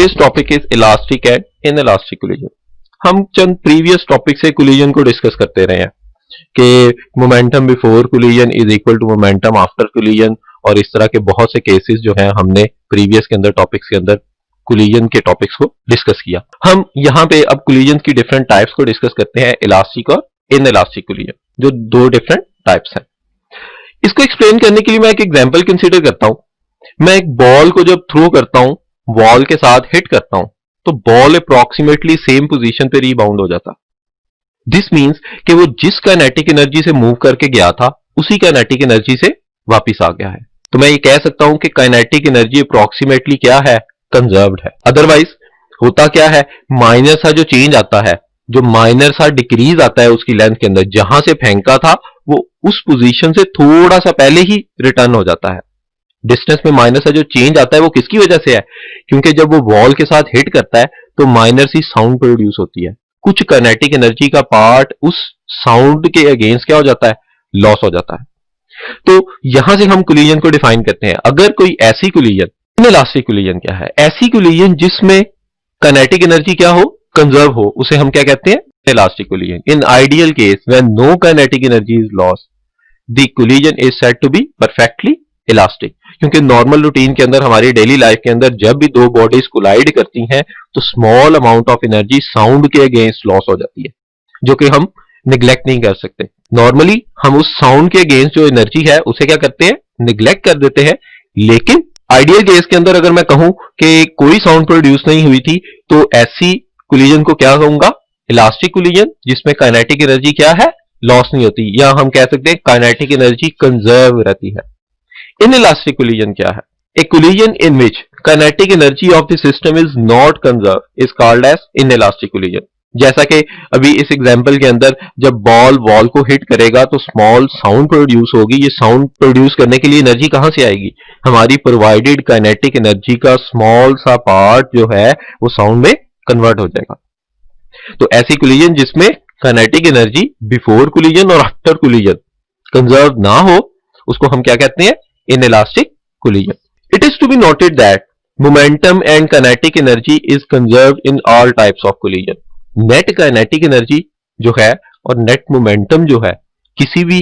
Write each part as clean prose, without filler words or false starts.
Today's topic is elastic and inelastic collision. हम चंद previous topic से कोलिजन को डिस्कस करते रहे हैं कि momentum before collision is equal to momentum after collision, और इस तरह के बहुत से केसेस जो हैं हमने प्रीवियस के अंदर टॉपिक्स के अंदर कोलिजन के टॉपिक्स को डिस्कस किया। हम यहाँ पे अब कोलिजन की डिफरेंट टाइप्स को डिस्कस करते हैं, इलास्टिक और इनइलास्टिक कोलिजन, जो दो डिफरेंट टाइप्स हैं। इसको एक्सप्लेन करने के लिए मैं एक एग्जांपल कंसीडर करता हूं। मैं एक बॉल को जब थ्रो करता हूं, वॉल के साथ हिट करता हूं, तो बॉल अप्रोक्सीमेटली सेम पोजीशन पे रीबाउंड हो जाता। दिस मींस कि वो जिस काइनेटिक एनर्जी से मूव करके गया था उसी काइनेटिक एनर्जी से वापस आ गया है। तो मैं ये कह सकता हूं कि काइनेटिक एनर्जी अप्रोक्सीमेटली क्या है, कंजर्व्ड है। अदरवाइज होता क्या है, माइनर सा जो चेंज आता है, जो माइनर सा डिक्रीज आता है उसकी लेंथ के अंदर, जहां से फेंका था वो उस पोजीशन से थोड़ा सा पहले ही रिटर्न हो जाता है। डिस्टेंस में माइनर सा जो चेंज आता है वो किसकी वजह से है, क्योंकि जब वो वॉल के साथ हिट करता है तो माइनर सी साउंड प्रोड्यूस होती है। कुछ काइनेटिक एनर्जी का पार्ट उस साउंड के अगेंस्ट क्या हो जाता है, लॉस हो जाता है। तो यहां से हम कोलिजन को डिफाइन करते हैं। अगर कोई ऐसी कोलिजन, इनइलास्टिक कोलिजन क्या है, ऐसी कोलिजन जिसमें काइनेटिक एनर्जी क्या हो, कंजर्व हो, उसे हम क्या कहते हैं, elastic collision. In ideal case when no kinetic energy is lost, the collision is said to be perfectly elastic. क्योंकि नॉर्मल रूटीन के अंदर, हमारी डेली लाइफ के अंदर जब भी दो बॉडीज कोलाइड करती हैं तो small amount of energy sound के अगेंस्ट लॉस हो जाती है, जो कि हम निग्लेक्ट नहीं कर सकते। नॉर्मली हम उस साउंड के अगेंस्ट जो एनर्जी है उसे क्या करते हैं, निग्लेक्ट कर देते हैं। लेकिन आइडियल केस के अंदर अगर मैं कहूं कि कोई साउंड प्रोड्यूस नहीं हुई थी, तो ऐसी कोलिजन को क्या कहूंगा, इलास्टिक कोलिजन, जिसमें काइनेटिक एनर्जी क्या है, लॉस नहीं होती, या हम कह सकते हैं काइनेटिक एनर्जी कंजर्व रहती है। इनइलास्टिक कोलिजन क्या है, a collision in which kinetic energy of the system is not conserve is called as inelastic collision. जैसा कि अभी इस एग्जांपल के अंदर जब बॉल वॉल को हिट करेगा तो स्मॉल साउंड प्रोड्यूस होगी। ये साउंड प्रोड्यूस करने के लिए एनर्जी कहां से आएगी, हमारी प्रोवाइडेड काइनेटिक एनर्जी का स्मॉल सा पार्ट जो है वो साउंड में कन्वर्ट हो जाएगा। तो ऐसी कोलिजन जिसमें काइनेटिक एनर्जी बिफोर कोलिजन और आफ्टर कोलिजन कंजर्व ना हो, उसको हम क्या कहते हैं, inelastic collision. It is to be noted that momentum and kinetic energy is conserved in all types of collision. Net kinetic energy जो है और net momentum जो है किसी भी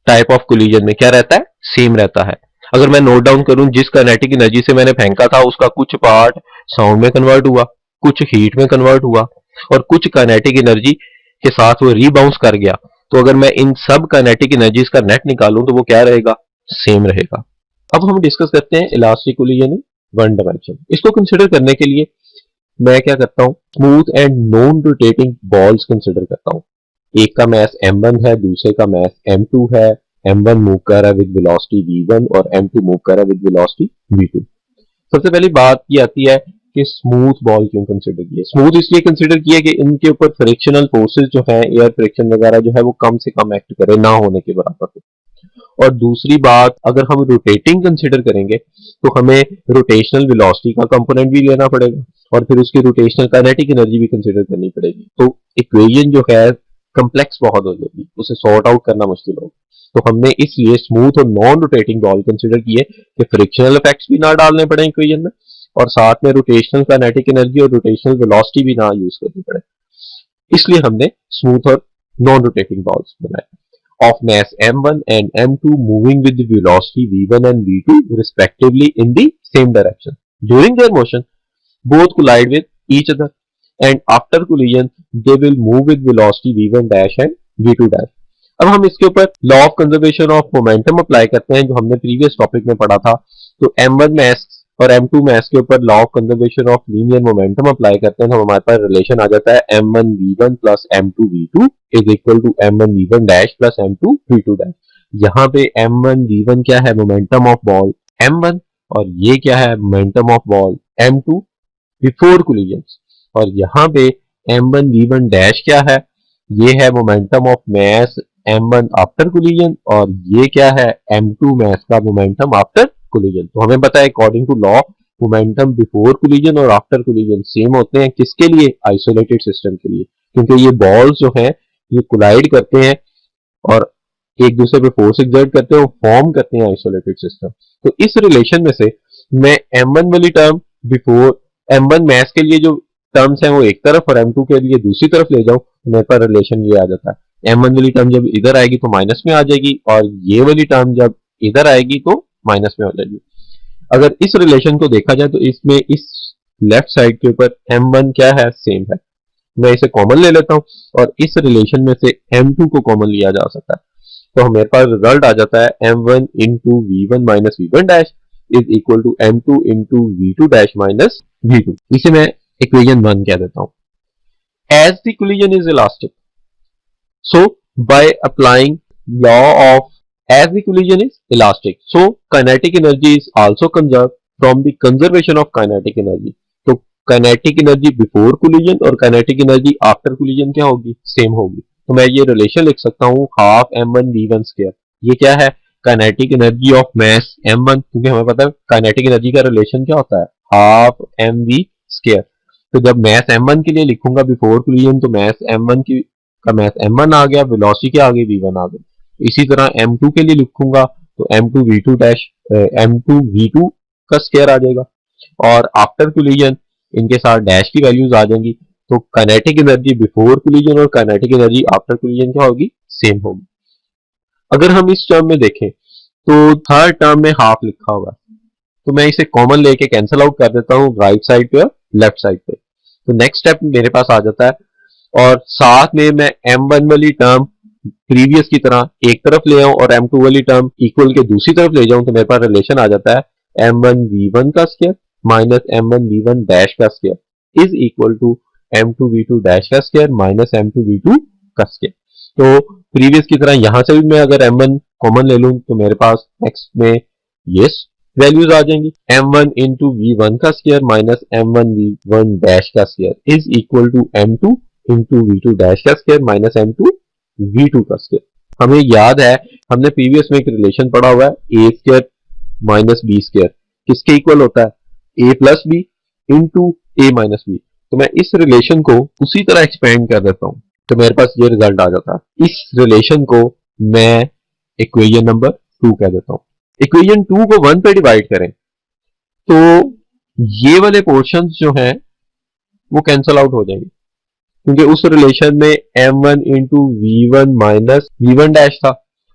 type of collision में क्या रहता है, सेम रहता है। अगर मैं नोट डाउन करूं, जिस काइनेटिक एनर्जी से मैंने फेंका था उसका कुछ पार्ट साउंड में कन्वर्ट हुआ, कुछ हीट में कन्वर्ट हुआ, और कुछ काइनेटिक एनर्जी के साथ वो रीबाउंस कर गया। तो अगर मैं इन सब काइनेटिक एनर्जीज का नेट निकालूं तो वो क्या रहेगा, सेम रहेगा। अब हम डिस्कस करते हैं elastic collision in one dimension. इसको कंसीडर करने के लिए मैं क्या करता हूं, smooth and non rotating balls consider करता हूं। एक का मास m1 है, दूसरे का मास m2 है। m1 मूव कर रहा है विद वेलोसिटी v1 और m2 मूव कर रहा है विद वेलोसिटी v2। सबसे पहली बात ये आती है कि स्मूथ बॉल क्यों कंसीडर किए। स्मूथ इसलिए कंसीडर किया कि इनके ऊपर फ्रिक्शनल फोर्सेस जो है, एयर फ्रिक्शन वगैरह जो है वो कम से कम एक्ट करे, ना होने के बराबर हो। और दूसरी बात, अगर हम रोटेटिंग कंसीडर करेंगे तो हमें रोटेशनल वेलोसिटी का कंपोनेंट भी लेना पड़ेगा और फिर उसकी रोटेशनल काइनेटिक एनर्जी भी कंसीडर करनी पड़ेगी। तो इक्वेशन जो है कॉम्प्लेक्स बहुत हो जाएगी, उसे सॉर्ट आउट करना मुश्किल होगा। तो हमने इसलिए स्मूथ और नॉन रोटेटिंग बॉल कंसीडर किए कि फ्रिक्शनल इफेक्ट्स भी ना डालने पड़े इक्वेशन में, और साथ में रोटेशनल काइनेटिक एनर्जी और रोटेशनल वेलोसिटी भी ना यूज करनी पड़े। इसलिए हमने स्मूथ और नॉन रोटेटिंग बॉल्स बनाए of mass m1 and m2 moving with the velocity v1 and v2 respectively in the same direction. During their motion, both collide with each other, and after collision, they will move with velocity v1 dash and v2 dash. अब हम इसके ऊपर law of conservation of momentum apply करते हैं, जो हमने previous topic में पढ़ा था। तो m1 mass और m2 mass के ऊपर law of conservation of linear momentum apply करते हैं, तो हमारे पास रिलेशन आ जाता है m1 v1 plus m2 v2 is equal to m1 v1 dash plus m2 v2 dash. यहाँ पे m1 v1 क्या है, मोमेंटम ऑफ बॉल m1, और ये क्या है, momentum of ball m2 before collision. और यहाँ पे m1 v1 डैश क्या है, ये है momentum of mass m1 after collision, और ये क्या है, m2 मास का मोमेंटम आफ्टर कोलिजन। तो हमें पता है according to law, momentum before collision और आफ्टर कोलिजन सेम होते हैं। किसके लिए, आइसोलेटेड सिस्टम के लिए, क्योंकि ये बॉल्स जो हैं ये कोलाइड करते हैं और एक दूसरे पे फोर्स एक्सर्ट करते हैं और फॉर्म करते हैं आइसोलेटेड सिस्टम। तो इस रिलेशन में से मैं m1 वाली टर्म बिफोर m1 मैथ्स के लिए जो टर्म्स हैं वो एक तरफ और m2 के लिए दूसरी तरफ ले जाऊं तो मेरे पास रिलेशन ये आ जाता है। m1 वाली टर्म जब इधर आएगी तो माइनस में आ जाएगी और ये वाली टर्म जब इधर आएगी तो माइनस में हो जाएगी। अगर इस रिलेशन को देखा जाए तो इसमें इस लेफ्ट साइड के ऊपर m1 क्या है, सेम है। मैं इसे कॉमन ले लेता हूं और इस रिलेशन में से m2 को कॉमन लिया जा सकता है। तो मेरे पास रिजल्ट आ जाता है m1 into v1 minus v1 dash is equal to m2 into v2 dash minus v2। इसे मैं इक्वेशन 1 कह देता हूं। As the collision is elastic, so by applying law of as the collision is elastic, so kinetic energy is also conserved from the conservation of kinetic energy। तो kinetic energy before collision और kinetic energy after collision क्या होगी, same होगी। तो मैं ये relation लिख सकता हूँ हाफ m1 v1 स्क्वायर। ये क्या है, kinetic energy of mass m1, क्योंकि हमें पता है काइनेटिक एनर्जी का रिलेशन क्या होता है, हाफ mv स्क्वायर। तो जब मास m1 के लिए लिखूंगा बिफोर कोलिजन तो मास m1 की का मास m1 आ गया, वेलोसिटी क्या आ गई, v1 आ गई। इसी तरह m2 के लिए लिखूंगा तो m2 v2 dash m2 v2 का स्क्वायर आ जाएगा और आफ्टर कोलिजन इनके साथ डैश की वैल्यूज आ जाएंगी। तो काइनेटिक एनर्जी बिफोर कोलिजन और काइनेटिक एनर्जी आफ्टर कोलिजन क्या होगी, सेम होगी। अगर हम इस टर्म में देखें तो थर्ड टर्म में हाफ लिखा हुआ है, तो मैं इसे कॉमन लेके कैंसिल आउट कर देता हूँ राइट साइड पे और लेफ्ट साइड पे। तो नेक्स्ट स्टेप मेरे पास आ जाता है और साथ में मैं m1 वाली टर्म प्रीवियस की तरह एक तरफ ले आऊं और m2 वाली टर्म इक्वल के दूसरी तरफ ले जाऊं तो मेरे पास रिलेशन आ जाता है m1 v1 का square minus m1 v1 dash का square is equal to m2 v2 dash का स्क्वायर माइनस m2 v2 का स्क्वायर। तो प्रीवियस की तरह यहां से भी मैं अगर m1 कॉमन ले लूं तो मेरे पास नेक्स्ट में ये वैल्यूज आ जाएंगी m1 इंटू v1 का square minus m1 v1 dash का square is equal to m2 into v2 dash का स्क्वायर माइनस m2 v2 का स्क्वायर। हमें याद है हमने प्रीवियस में एक रिलेशन पढ़ा हुआ है a square minus b square किसके इक्वल होता है, a plus b into a minus b. तो मैं इस रिलेशन को उसी तरह एक्सपेंड कर देता हूं तो मेरे पास ये रिजल्ट आ जाता है। इस रिलेशन को मैं इक्वेशन नंबर 2 कह देता हूं। इक्वेशन 2 को 1 पे डिवाइड करें तो ये वाले पोर्शंस जो हैं वो कैंसल आउट हो जाएंगे क्योंकि उस रिलेशन में m1 into v1 minus v1 dash था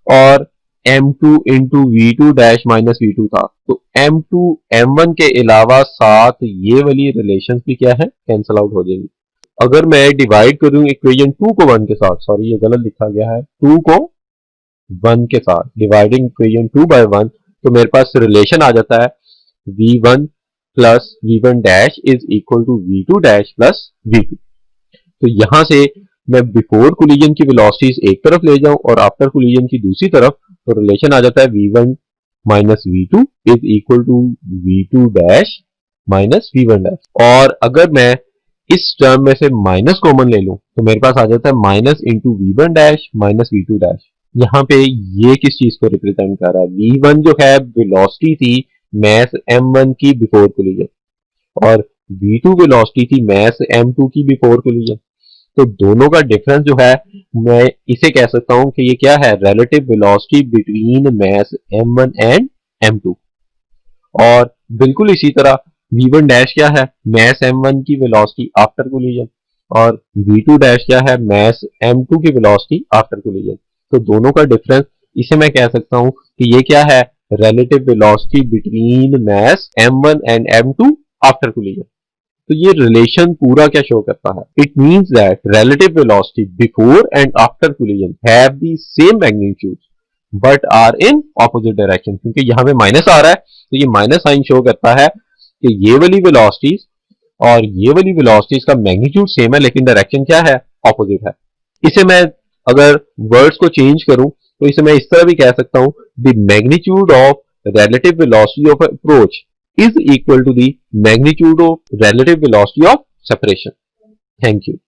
और m2 into v2 dash minus v2 था। तो m2 m1 के अलावा साथ ये वाली रिलेशंस भी क्या है, कैंसल आउट हो जाएंगी। अगर मैं डिवाइड करूं इक्वेशन 2 को 1 के साथ, सॉरी ये गलत लिखा गया है, 2 को 1 के साथ डिवाइडिंग इक्वेशन 2 बाय 1 तो मेरे पास रिलेशन आ जाता है v1 plus v1 dash is equal to v2 dash plus v2। तो यहां से मैं बिफोर कोलिजन की वेलोसिटीज एक तरफ ले जाऊं और आफ्टर कोलिजन की दूसरी तरफ तो रिलेशन आ जाता है v1 minus v2 is equal to v2 dash minus v1 dash. और अगर मैं इस टर्म में से माइनस कॉमन ले लूं तो मेरे पास आ जाता है minus into v1 dash minus v2 dash. यहाँ पे ये किस चीज को रिप्रेजेंट कर रहा है, v1 जो है वेलोसिटी थी मास m1 की बिफोर कोलिजन और v2 वेलोसिटी थी मास m2 की बिफोर कोलिजन। तो दोनों का डिफरेंस जो है मैं इसे कह सकता हूं कि ये क्या है, relative velocity between mass m1 and m2। और बिल्कुल इसी तरह v1 डैश क्या है, मास m1 की वेलोसिटी आफ्टर कोलिजन और v2 डैश क्या है, मास m2 की वेलोसिटी आफ्टर कोलिजन। तो दोनों का डिफरेंस इसे मैं कह सकता हूं कि ये क्या है, relative velocity between mass m1 and m2 after collision. तो ये रिलेशन पूरा क्या शो करता है, it means that relative velocity before and after collision have the same magnitude but are in opposite direction. क्योंकि यहां पे माइनस आ रहा है तो ये माइनस साइन शो करता है कि ये वाली वेलोसिटीज और ये वाली वेलोसिटीज का मैग्नीट्यूड सेम है लेकिन डायरेक्शन क्या है, ऑपोजिट है। इसे मैं अगर वर्ड्स को चेंज करूं तो इसे मैं इस तरह भी कह सकता हूं, the magnitude of relative velocity of approach is equal to the magnitude of relative velocity of separation. Thank you.